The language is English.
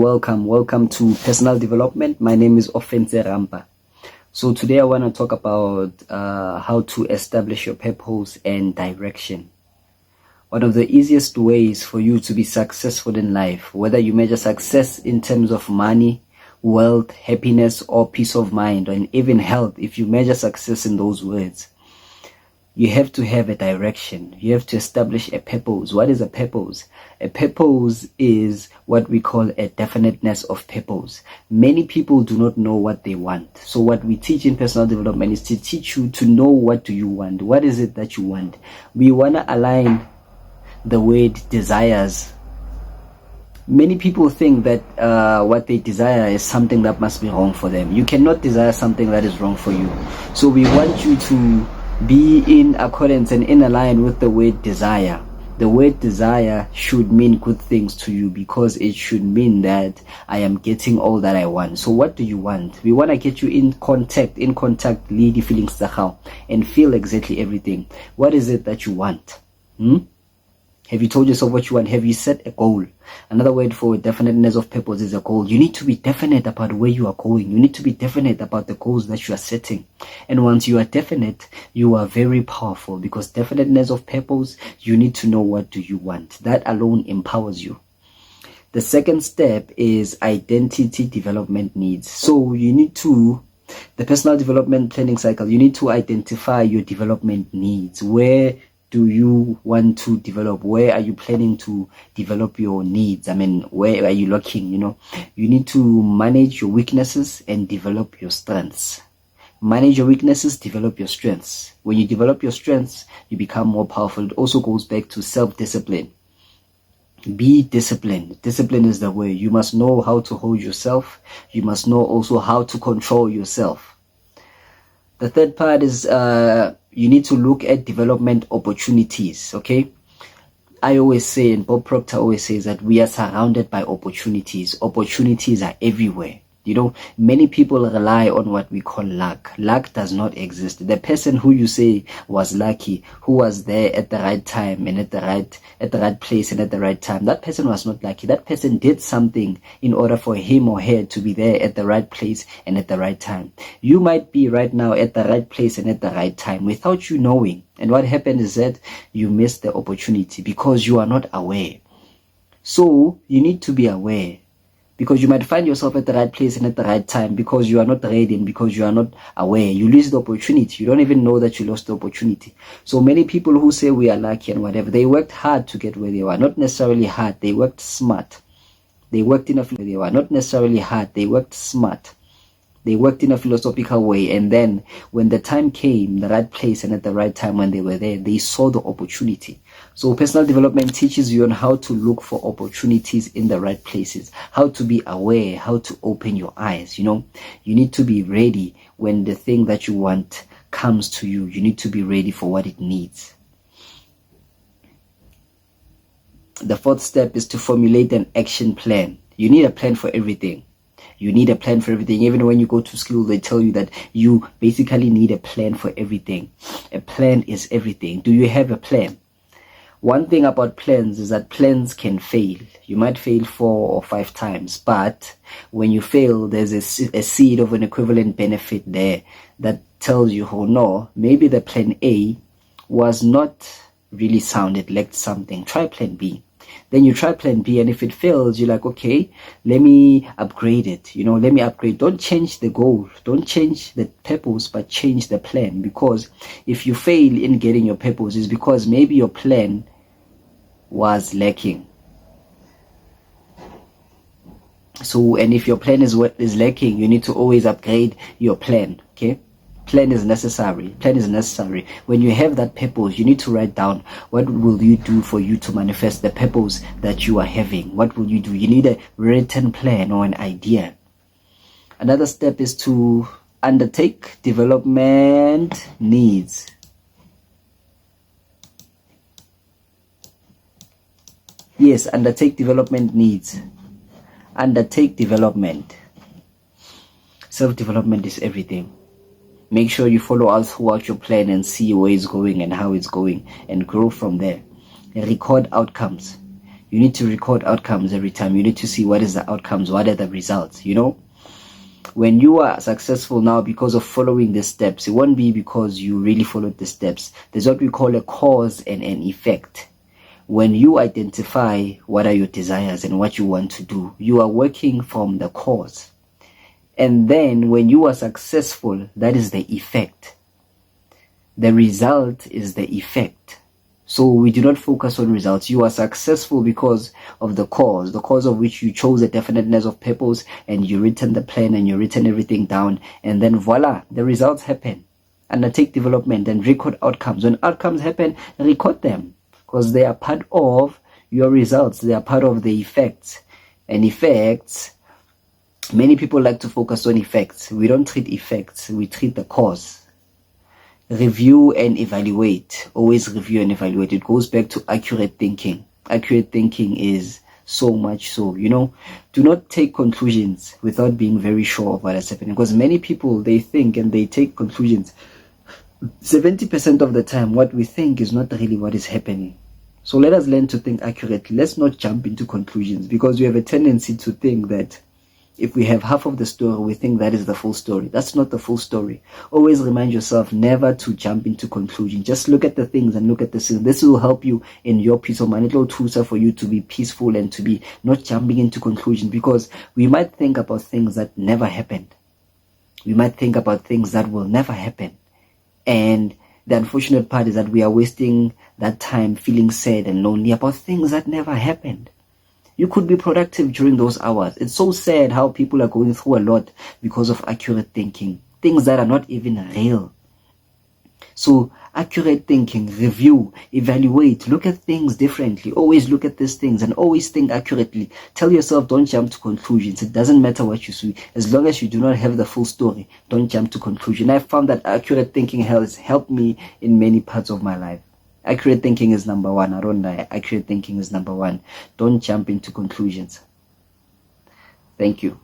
welcome to personal development. My name is Offense Rampa. So today I want to talk about how to establish your purpose and direction. One of the easiest ways for you to be successful in life, whether you measure success in terms of money, wealth, happiness, or peace of mind, and even health, if you measure success in those words, you have to have a direction. You have to establish a purpose. What is a purpose? A purpose is what we call a definiteness of purpose. Many people do not know what they want. So what we teach in personal development is to teach you to know what do you want. What is it that you want? We want to align the word desires. Many people think that what they desire is something that must be wrong for them. You cannot desire something that is wrong for you. So we want you to be in accordance and in line with the word desire. The word desire should mean good things to you, because it should mean that I am getting all that I want. So what do you want? We want to get you in contact, lead the feelings and feel exactly everything. What is it that you want? Have you told yourself what you want? Have you set a goal? Another word for definiteness of purpose is a goal. You need to be definite about where you are going. You need to be definite about the goals that you are setting. And once you are definite, you are very powerful, because definiteness of purpose, you need to know what do you want. That alone empowers you. The second step is identity development needs. So you need to, the personal development planning cycle, you need to identify your development needs. Where do you want to develop? Where are you planning to develop your needs? Where are you looking? You need to manage your weaknesses and develop your strengths. Manage your weaknesses, develop your strengths. When you develop your strengths, you become more powerful. It also goes back to self-discipline. Be disciplined. Discipline is the way. You must know how to hold yourself. You must know also how to control yourself. The third part is you need to look at development opportunities, okay? I always say, and Bob Proctor always says, that we are surrounded by opportunities. Opportunities are everywhere. Many people rely on what we call luck. Luck does not exist. The person who you say was lucky, who was there at the right time and at the right place and at the right time, that person was not lucky. That person did something in order for him or her to be there at the right place and at the right time. You might be right now at the right place and at the right time without you knowing. And what happened is that you missed the opportunity because you are not aware. So you need to be aware, because you might find yourself at the right place and at the right time because you are not ready and because you are not aware. You lose the opportunity. You don't even know that you lost the opportunity. So many people who say we are lucky and whatever, they worked hard to get where they were. Not necessarily hard. They worked smart. They worked in a they were not necessarily hard. They worked smart. They worked in a philosophical way, and then when the time came, the right place and at the right time when they were there, they saw the opportunity. So personal development teaches you on how to look for opportunities in the right places, how to be aware, how to open your eyes. You need to be ready when the thing that you want comes to you. You need to be ready for what it needs. The fourth step is to formulate an action plan. You need a plan for everything. You need a plan for everything. Even when you go to school, they tell you that you basically need a plan for everything. A plan is everything. Do you have a plan? One thing about plans is that plans can fail. You might fail 4 or 5 times, but when you fail, there's a seed of an equivalent benefit there that tells you, oh no, maybe the plan A was not really sound. It lacked something. Try plan B. Then you try plan B, and if it fails, you're like, okay, let me upgrade it. Let me upgrade. Don't change the goal. Don't change the purpose, but change the plan. Because if you fail in getting your purpose, it's because maybe your plan was lacking. So, and if your plan is what is lacking, you need to always upgrade your plan, okay? Plan is necessary. When you have that purpose, you need to write down what will you do for you to manifest the purpose that you are having. What will you do? You need a written plan or an idea. Another step is to undertake development needs. Yes, undertake development needs. Undertake development. Self-development is everything. Make sure you follow us throughout your plan and see where it's going and how it's going, and grow from there. Record outcomes. You need to record outcomes every time. You need to see what is the outcomes, what are the results, you know. When you are successful now because of following the steps, it won't be because you really followed the steps. There's what we call a cause and an effect. When you identify what are your desires and what you want to do, you are working from the cause. And then when you are successful, that is the effect. The result is the effect. So we do not focus on results. You are successful because of the cause of which you chose a definiteness of purpose, and you written the plan and you written everything down, and then voila, the results happen. Undertake development and record outcomes. When outcomes happen, record them, because they are part of your results. They are part of the effects. And effects, many people like to focus on effects. We don't treat effects, we treat the cause. Review and evaluate. Always review and evaluate. It goes back to accurate thinking. Accurate thinking is so much so, you know, do not take conclusions without being very sure of what is happening, because many people, they think and they take conclusions. 70% of the time, what we think is not really what is happening. So let us learn to think accurately. Let's not jump into conclusions, because we have a tendency to think that if we have half of the story, we think that is the full story. That's not the full story. Always remind yourself never to jump into conclusion. Just look at the things and look at the things. This will help you in your peace of mind. It will tools for you to be peaceful and to be not jumping into conclusion, because we might think about things that never happened. We might think about things that will never happen. And the unfortunate part is that we are wasting that time feeling sad and lonely about things that never happened. You could be productive during those hours. It's so sad how people are going through a lot because of accurate thinking. Things that are not even real. So accurate thinking, review, evaluate, look at things differently. Always look at these things and always think accurately. Tell yourself, don't jump to conclusions. It doesn't matter what you see. As long as you do not have the full story, don't jump to conclusion. I found that accurate thinking has helped me in many parts of my life. Accurate thinking is number one. I don't lie. Accurate thinking is number one. Don't jump into conclusions. Thank you.